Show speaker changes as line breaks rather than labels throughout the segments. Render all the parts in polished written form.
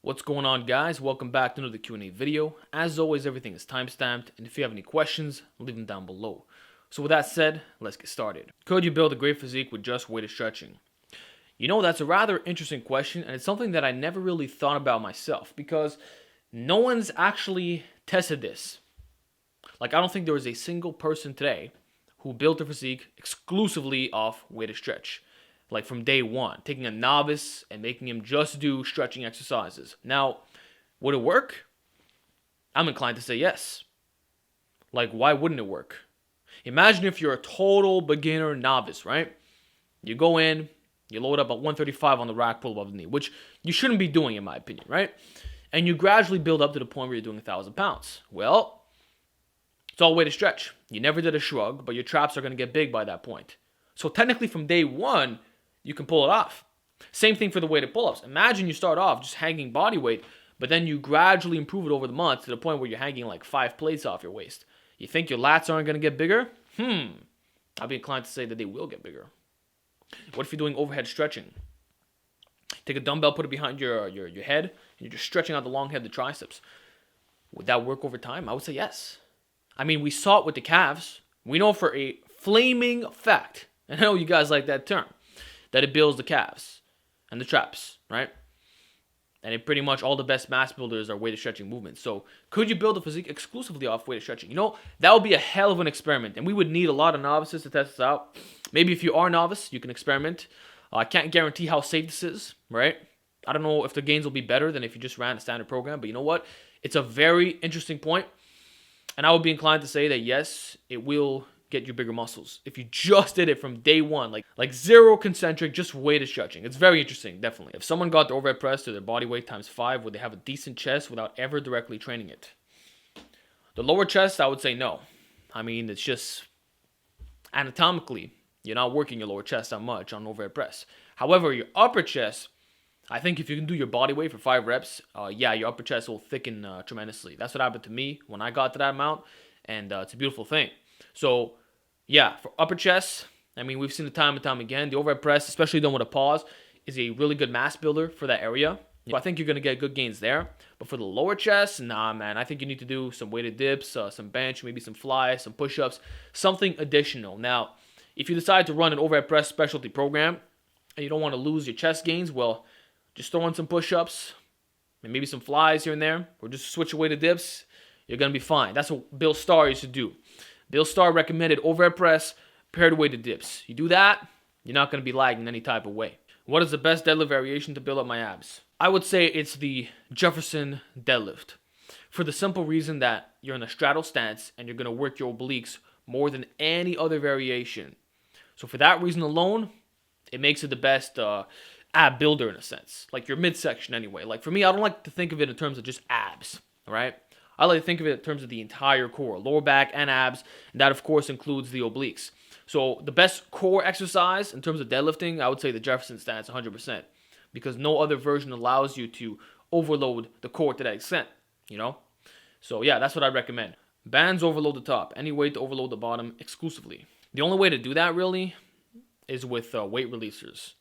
What's going on, guys? Welcome back to another Q&A video. As always, everything is timestamped, and if you have any questions, leave them down below. So with that said, let's get started. Could you build a great physique with just weighted stretching? You know, that's a rather interesting question, and it's something that I never really thought about myself, because no one's actually tested this. I don't think there was a single person today who built a physique exclusively off weighted stretch. From day one, taking a novice and making him just do stretching exercises. Now, would it work? I'm inclined to say yes. Why wouldn't it work? Imagine if you're a total beginner novice, right? You go in, you load up at 135 on the rack pull above the knee, which you shouldn't be doing in my opinion, right? And you gradually build up to the point where you're doing 1,000 pounds. Well, it's all weighted stretch. You never did a shrug, but your traps are going to get big by that point. So technically from day one, you can pull it off. Same thing for the weighted pull-ups. Imagine you start off just hanging body weight, but then you gradually improve it over the months to the point where you're hanging 5 plates off your waist. You think your lats aren't going to get bigger? I'd be inclined to say that they will get bigger. What if you're doing overhead stretching? Take a dumbbell, put it behind your head, and you're just stretching out the long head, the triceps. Would that work over time? I would say yes. I mean, we saw it with the calves. We know for a flaming fact, and I know you guys like that term, that it builds the calves and the traps, right? And pretty much all the best mass builders are weighted stretching movements. So could you build a physique exclusively off weighted stretching? You know, that would be a hell of an experiment. And we would need a lot of novices to test this out. Maybe if you are a novice, you can experiment. I can't guarantee how safe this is, right? I don't know if the gains will be better than if you just ran a standard program. But you know what? It's a very interesting point. And I would be inclined to say that yes, it will get you bigger muscles if you just did it from day one, like zero concentric, just weighted stretching. It's very interesting, definitely. If someone got the overhead press to their body weight times 5, would they have a decent chest without ever directly training it? The lower chest, I would say no. I mean, it's just anatomically, you're not working your lower chest that much on overhead press. However, your upper chest, I think if you can do your body weight for 5 reps, your upper chest will thicken tremendously. That's what happened to me when I got to that amount, and it's a beautiful thing. So yeah, for upper chest, I mean, we've seen it time and time again. The overhead press, especially done with a pause, is a really good mass builder for that area. So I think you're going to get good gains there. But for the lower chest, nah, man. I think you need to do some weighted dips, some bench, maybe some flies, some push-ups, something additional. Now, if you decide to run an overhead press specialty program and you don't want to lose your chest gains, well, just throw in some push-ups and maybe some flies here and there, or just switch your weighted dips. You're going to be fine. That's what Bill Starr used to do. Bill Starr recommended overhead press paired weighted dips. You do that, you're not going to be lagging any type of way. What is the best deadlift variation to build up my abs? I would say it's the Jefferson deadlift, for the simple reason that you're in a straddle stance and you're going to work your obliques more than any other variation. So for that reason alone, it makes it the best ab builder in a sense. Your midsection anyway. For me, I don't like to think of it in terms of just abs, all right? I like to think of it in terms of the entire core, lower back and abs, and that of course includes the obliques. So the best core exercise in terms of deadlifting, I would say the Jefferson stance 100%, because no other version allows you to overload the core to that extent, you know? So yeah, that's what I recommend. Bands overload the top, any way to overload the bottom exclusively. The only way to do that really is with weight releasers.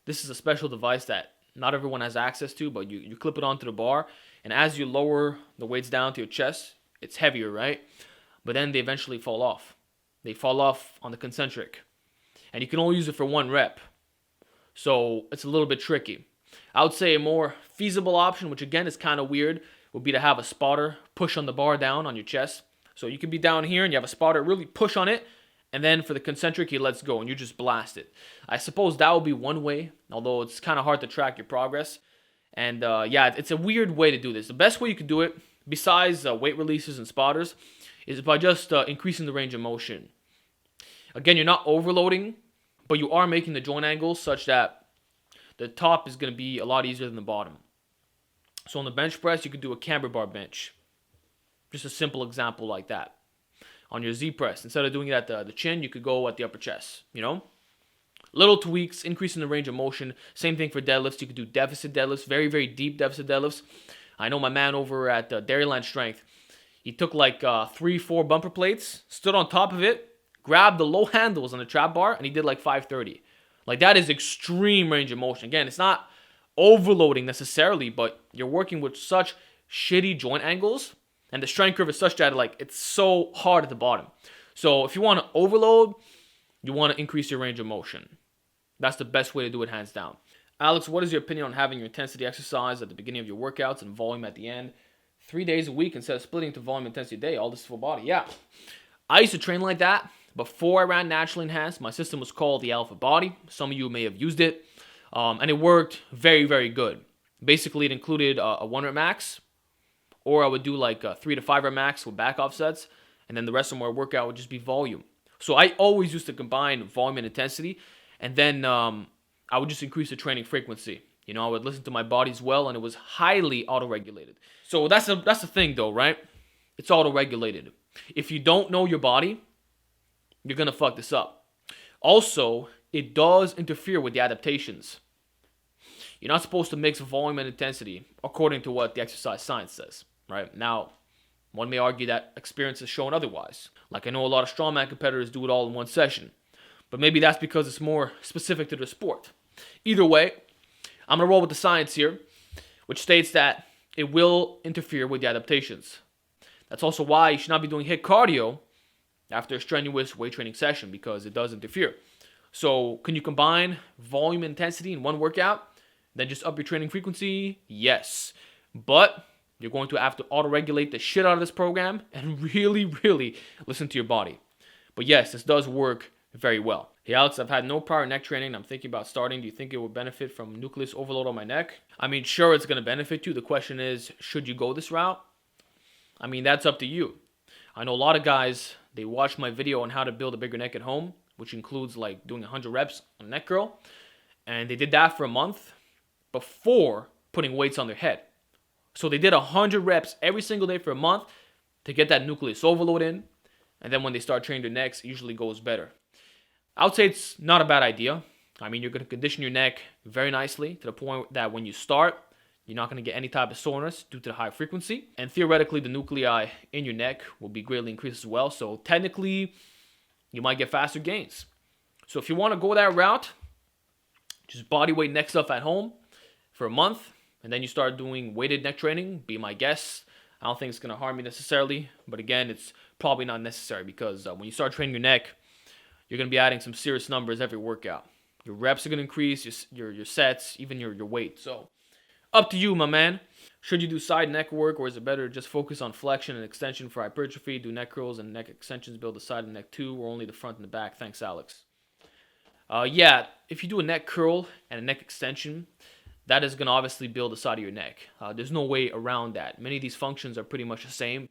This is a special device that not everyone has access to, but you clip it onto the bar, and as you lower the weights down to your chest, it's heavier, right? But then they eventually fall off. They fall off on the concentric. And you can only use it for 1 rep. So it's a little bit tricky. I would say a more feasible option, which again is kind of weird, would be to have a spotter push on the bar down on your chest. So you could be down here and you have a spotter really push on it, and then for the concentric, he lets go and you just blast it. I suppose that would be one way, although it's kind of hard to track your progress. And it's a weird way to do this. The best way you can do it, besides weight releases and spotters, is by just increasing the range of motion. Again, you're not overloading, but you are making the joint angles such that the top is going to be a lot easier than the bottom. So on the bench press, you could do a camber bar bench. Just a simple example like that. On your Z press, instead of doing it at the chin, you could go at the upper chest, you know? Little tweaks, increasing the range of motion. Same thing for deadlifts. You could do deficit deadlifts, very, very deep deficit deadlifts. I know my man over at Dairyland Strength, he took 3-4 bumper plates, stood on top of it, grabbed the low handles on the trap bar, and he did 530. That is extreme range of motion. Again, it's not overloading necessarily, but you're working with such shitty joint angles, and the strength curve is such that like it's so hard at the bottom. So if you want to overload, you want to increase your range of motion. That's the best way to do it, hands down. Alex, what is your opinion on having your intensity exercise at the beginning of your workouts and volume at the end? 3 days a week instead of splitting to volume intensity a day, all this full body. Yeah. I used to train like that before I ran naturally enhanced. My system was called the Alpha Body. Some of you may have used it. And it worked very, very good. Basically, it included a 1 rep max, or I would do like a 3 to 5 rep max with back offsets, and then the rest of my workout would just be volume. So I always used to combine volume and intensity, and then I would just increase the training frequency. You know, I would listen to my body as well, and it was highly auto-regulated. So that's the thing, though, right? It's auto-regulated. If you don't know your body, you're gonna fuck this up. Also, it does interfere with the adaptations. You're not supposed to mix volume and intensity according to what the exercise science says, right? Now, one may argue that experience has shown otherwise. Like I know a lot of strongman competitors do it all in one session, but maybe that's because it's more specific to the sport. Either way, I'm going to roll with the science here, which states that it will interfere with the adaptations. That's also why you should not be doing HIIT cardio after a strenuous weight training session, because it does interfere. So can you combine volume and intensity in one workout, then just up your training frequency? Yes. But you're going to have to auto-regulate the shit out of this program and really, really listen to your body. But yes, this does work very well. Hey Alex, I've had no prior neck training. I'm thinking about starting. Do you think it would benefit from nucleus overload on my neck? I mean, sure, it's going to benefit you. The question is, should you go this route? I mean, that's up to you. I know a lot of guys, they watch my video on how to build a bigger neck at home, which includes like doing 100 reps on a neck curl. And they did that for a month before putting weights on their head. So they did 100 reps every single day for a month to get that nucleus overload in. And then when they start training their necks, it usually goes better. I would say it's not a bad idea. I mean, you're going to condition your neck very nicely to the point that when you start, you're not going to get any type of soreness due to the high frequency. And theoretically, the nuclei in your neck will be greatly increased as well. So technically, you might get faster gains. So if you want to go that route, just bodyweight neck stuff at home for a month, and then you start doing weighted neck training, be my guest. I don't think it's going to harm you necessarily. But again, it's probably not necessary because when you start training your neck, you're going to be adding some serious numbers every workout. Your reps are going to increase, your sets, even your weight. So up to you, my man. Should you do side neck work, or is it better to just focus on flexion and extension for hypertrophy? Do neck curls and neck extensions build the side and neck too, or only the front and the back? Thanks, Alex. Yeah, if you do a neck curl and a neck extension, that is going to obviously build the side of your neck. There's no way around that. Many of these functions are pretty much the same.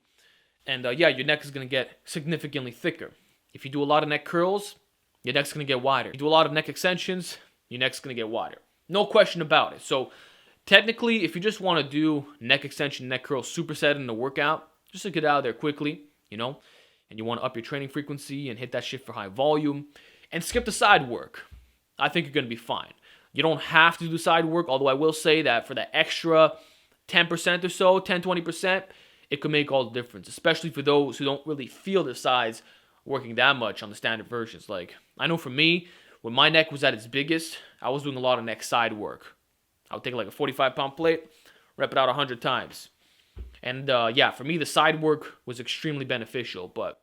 And yeah, your neck is going to get significantly thicker. If you do a lot of neck curls, your neck's going to get wider. If you do a lot of neck extensions, your neck's going to get wider. No question about it. So technically, if you just want to do neck extension, neck curl superset in the workout, just to get out of there quickly, you know, and you want to up your training frequency and hit that shit for high volume and skip the side work, I think you're going to be fine. You don't have to do side work, although I will say that for that extra 10% or so, 10-20%, it could make all the difference, especially for those who don't really feel their sides working that much on the standard versions. Like, I know for me, when my neck was at its biggest, I was doing a lot of neck side work. I would take like a 45-pound plate, rep it out 100 times. And yeah, for me, the side work was extremely beneficial. But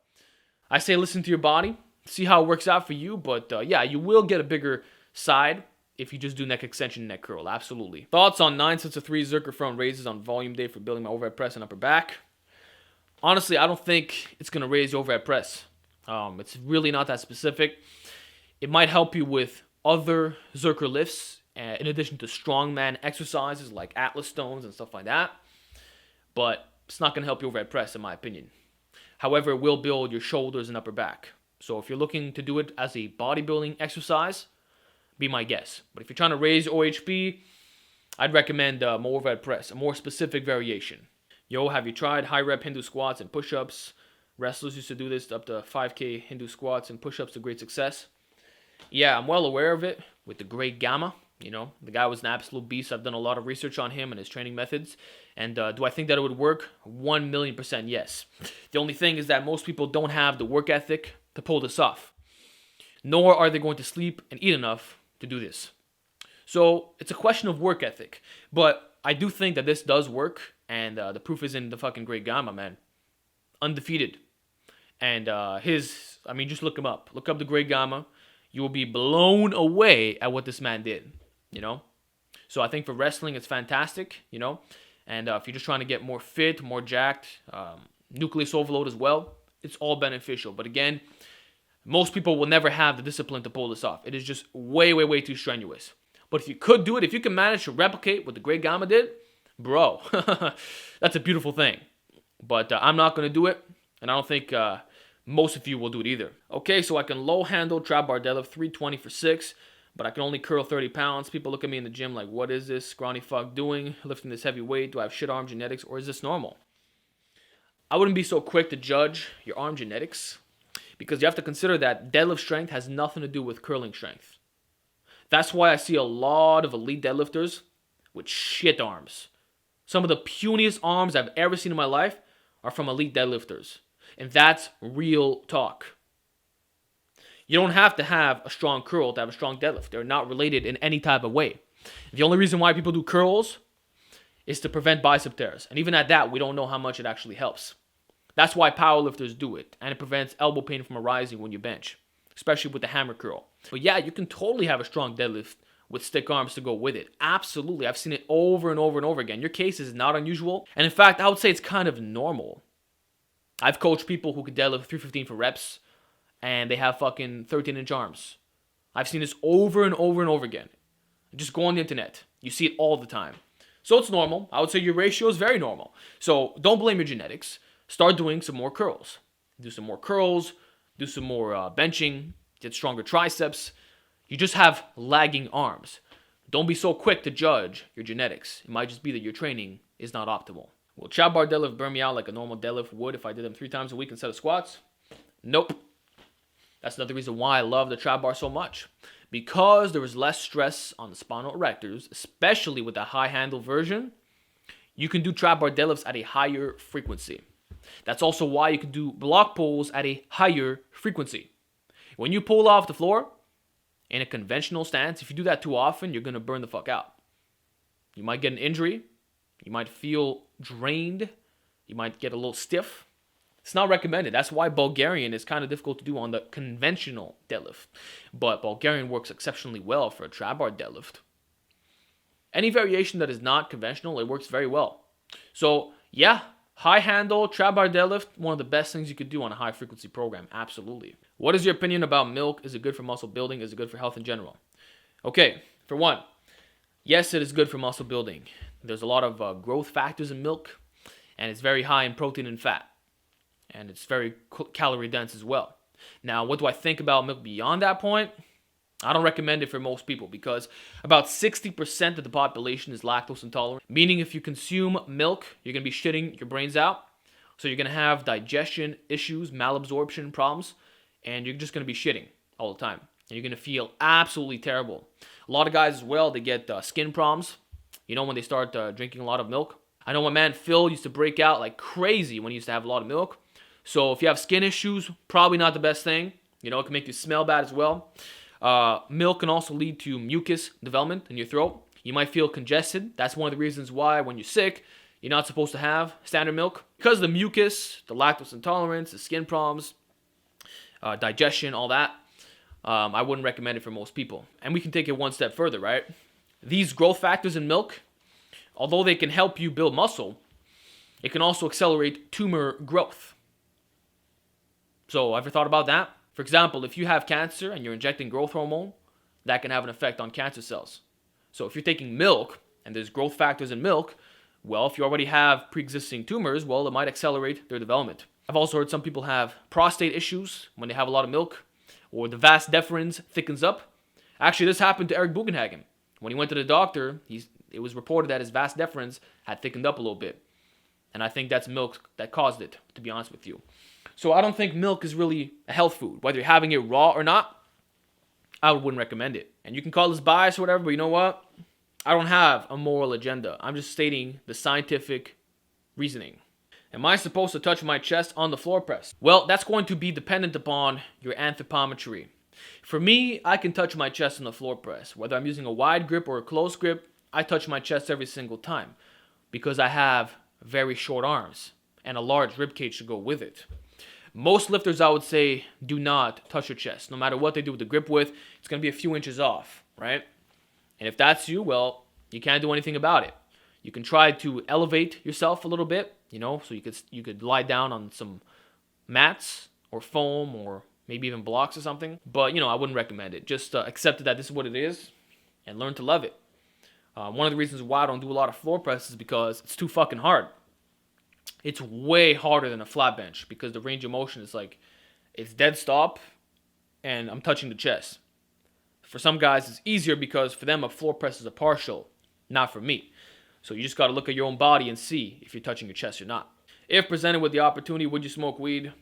I say listen to your body, see how it works out for you. But yeah, you will get a bigger side if you just do neck extension, neck curl. Absolutely. Thoughts on 9 sets of 3 Zercher Front Raises on volume day for building my overhead press and upper back? Honestly, I don't think it's going to raise your overhead press. It's really not that specific. It might help you with other Zercher lifts, in addition to strongman exercises like Atlas stones and stuff like that. But it's not going to help your overhead press, in my opinion. However, it will build your shoulders and upper back. So if you're looking to do it as a bodybuilding exercise, be my guest. But if you're trying to raise OHP, I'd recommend more overhead press, a more specific variation. Yo, have you tried high rep Hindu squats and push-ups? Wrestlers used to do this up to 5K Hindu squats and push-ups to great success. Yeah, I'm well aware of it with the great Gamma. You know, the guy was an absolute beast. I've done a lot of research on him and his training methods. And do I think that it would work? 1,000,000% yes. The only thing is that most people don't have the work ethic to pull this off. Nor are they going to sleep and eat enough to do this. So it's a question of work ethic. But I do think that this does work, and the proof is in the fucking Great Gamma, man. Undefeated. And just look him up. Look up the Great Gamma. You will be blown away at what this man did, you know? So I think for wrestling, it's fantastic, you know? And if you're just trying to get more fit, more jacked, nucleus overload as well, it's all beneficial. But again, most people will never have the discipline to pull this off. It is just way, way, way too strenuous. But if you could do it, if you can manage to replicate what the Great Gamma did, bro, that's a beautiful thing. But I'm not going to do it, and I don't think most of you will do it either. Okay, so I can low handle trap bar deadlift 320 for 6, but I can only curl 30 pounds. People look at me in the gym like, what is this scrawny fuck doing, lifting this heavy weight? Do I have shit arm genetics, or is this normal? I wouldn't be so quick to judge your arm genetics, because you have to consider that deadlift strength has nothing to do with curling strength. That's why I see a lot of elite deadlifters with shit arms. Some of the puniest arms I've ever seen in my life are from elite deadlifters. And that's real talk. You don't have to have a strong curl to have a strong deadlift. They're not related in any type of way. The only reason why people do curls is to prevent bicep tears. And even at that, we don't know how much it actually helps. That's why powerlifters do it. And it prevents elbow pain from arising when you bench, especially with the hammer curl. But yeah, you can totally have a strong deadlift with stick arms to go with it. Absolutely. I've seen it over and over and over again. Your case is not unusual. And in fact, I would say it's kind of normal. I've coached people who could deadlift 315 for reps, and they have fucking 13-inch arms. I've seen this over and over and over again. Just go on the internet. You see it all the time. So it's normal. I would say your ratio is very normal. So don't blame your genetics. Start doing some more curls. Do some more curls. Do some more benching. Get stronger triceps. You just have lagging arms. Don't be so quick to judge your genetics. It might just be that your training is not optimal. Will trap bar deadlift burn me out like a normal deadlift would if I did them 3 times a week instead of squats? Nope. That's another reason why I love the trap bar so much. Because there is less stress on the spinal erectors, especially with the high handle version, you can do trap bar deadlifts at a higher frequency. That's also why you can do block pulls at a higher frequency. When you pull off the floor in a conventional stance, if you do that too often, you're going to burn the fuck out. You might get an injury. You might feel drained. You might get a little stiff. It's not recommended. That's why Bulgarian is kind of difficult to do on the conventional deadlift. But Bulgarian works exceptionally well for a trap bar deadlift. Any variation that is not conventional, it works very well. So, yeah, high handle, trap bar deadlift, one of the best things you could do on a high frequency program. Absolutely. What is your opinion about milk? Is it good for muscle building? Is it good for health in general? Okay, for one, yes, it is good for muscle building. There's a lot of growth factors in milk, and it's very high in protein and fat. And it's very calorie dense as well. Now, what do I think about milk beyond that point? I don't recommend it for most people because about 60% of the population is lactose intolerant. Meaning if you consume milk, you're going to be shitting your brains out. So you're going to have digestion issues, malabsorption problems, and you're just going to be shitting all the time. And you're going to feel absolutely terrible. A lot of guys as well, they get skin problems, you know, when they start drinking a lot of milk. I know my man Phil used to break out like crazy when he used to have a lot of milk. So if you have skin issues, probably not the best thing. You know, it can make you smell bad as well. Milk can also lead to mucus development in your throat. You might feel congested. That's one of the reasons why when you're sick, you're not supposed to have standard milk. Because of the mucus, the lactose intolerance, the skin problems, digestion, all that, I wouldn't recommend it for most people. And we can take it one step further, right? These growth factors in milk, although they can help you build muscle, it can also accelerate tumor growth. So, ever thought about that? For example, if you have cancer and you're injecting growth hormone, that can have an effect on cancer cells. So if you're taking milk and there's growth factors in milk, well, if you already have pre-existing tumors, well, it might accelerate their development. I've also heard some people have prostate issues when they have a lot of milk, or the vas deferens thickens up. Actually, this happened to Eric Bugenhagen. When he went to the doctor, it was reported that his vas deferens had thickened up a little bit. And I think that's milk that caused it, to be honest with you. So I don't think milk is really a health food. Whether you're having it raw or not, I wouldn't recommend it. And you can call this bias or whatever, but you know what? I don't have a moral agenda. I'm just stating the scientific reasoning. Am I supposed to touch my chest on the floor press? Well, that's going to be dependent upon your anthropometry. For me, I can touch my chest on the floor press. Whether I'm using a wide grip or a close grip, I touch my chest every single time because I have very short arms and a large rib cage to go with it. Most lifters, I would say, do not touch your chest. No matter what they do with the grip width, it's going to be a few inches off, right? And if that's you, well, you can't do anything about it. You can try to elevate yourself a little bit, so you could lie down on some mats or foam or maybe even blocks or something. But, I wouldn't recommend it. Just accept that this is what it is and learn to love it. One of the reasons why I don't do a lot of floor press is because it's too fucking hard. It's way harder than a flat bench because the range of motion is it's dead stop and I'm touching the chest. For some guys, it's easier because for them, a floor press is a partial, not for me. So you just got to look at your own body and see if you're touching your chest or not. If presented with the opportunity, would you smoke weed?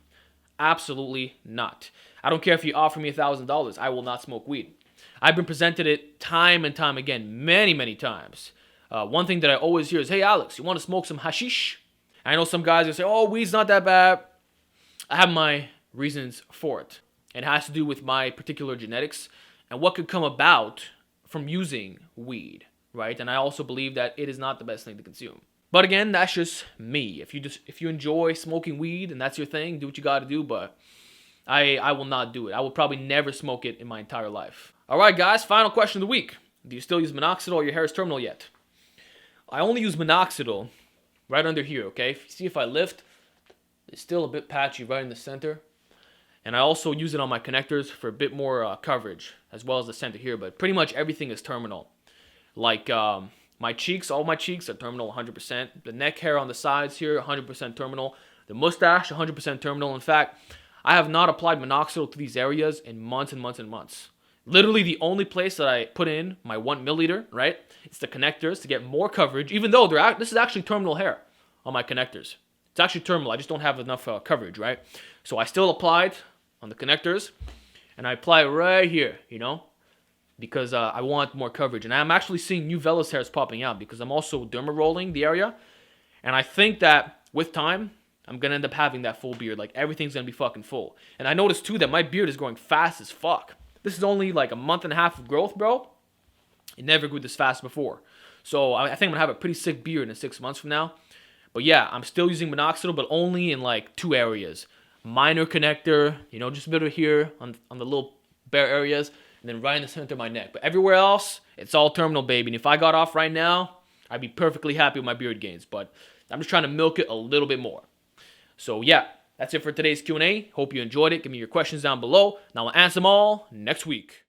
Absolutely not. I don't care if you offer me $1,000. I will not smoke weed. I've been presented it time and time again, many, many times. One thing that I always hear is, hey, Alex, you want to smoke some hashish? I know some guys will say, oh, weed's not that bad. I have my reasons for it. It has to do with my particular genetics and what could come about from using weed, right? And I also believe that it is not the best thing to consume. But again, that's just me. If you enjoy smoking weed and that's your thing, do what you got to do. But I will not do it. I will probably never smoke it in my entire life. All right, guys, final question of the week. Do you still use minoxidil or your hair is terminal yet? I only use minoxidil right under here, okay? See if I lift, it's still a bit patchy right in the center. And I also use it on my connectors for a bit more coverage, as well as the center here. But pretty much everything is terminal. Like my cheeks, all my cheeks are terminal 100%. The neck hair on the sides here, 100% terminal. The mustache, 100% terminal. In fact, I have not applied minoxidil to these areas in months and months and months. Literally the only place that I put in my 1 milliliter, right? It's the connectors to get more coverage, even though this is actually terminal hair on my connectors. It's actually terminal. I just don't have enough coverage, right? So I still applied on the connectors, and I apply it right here, because I want more coverage. And I'm actually seeing new vellus hairs popping out because I'm also derma rolling the area. And I think that with time, I'm going to end up having that full beard. Everything's going to be fucking full. And I noticed too that my beard is growing fast as fuck. This is only a month and a half of growth, bro. It never grew this fast before. So I think I'm going to have a pretty sick beard in 6 months from now. But yeah, I'm still using minoxidil, but only in 2 areas. Minor connector, just a bit of here on the little bare areas, and then right in the center of my neck. But everywhere else, it's all terminal, baby. And if I got off right now, I'd be perfectly happy with my beard gains. But I'm just trying to milk it a little bit more. So yeah, that's it for today's Q&A. Hope you enjoyed it. Give me your questions down below, and I'll answer them all next week.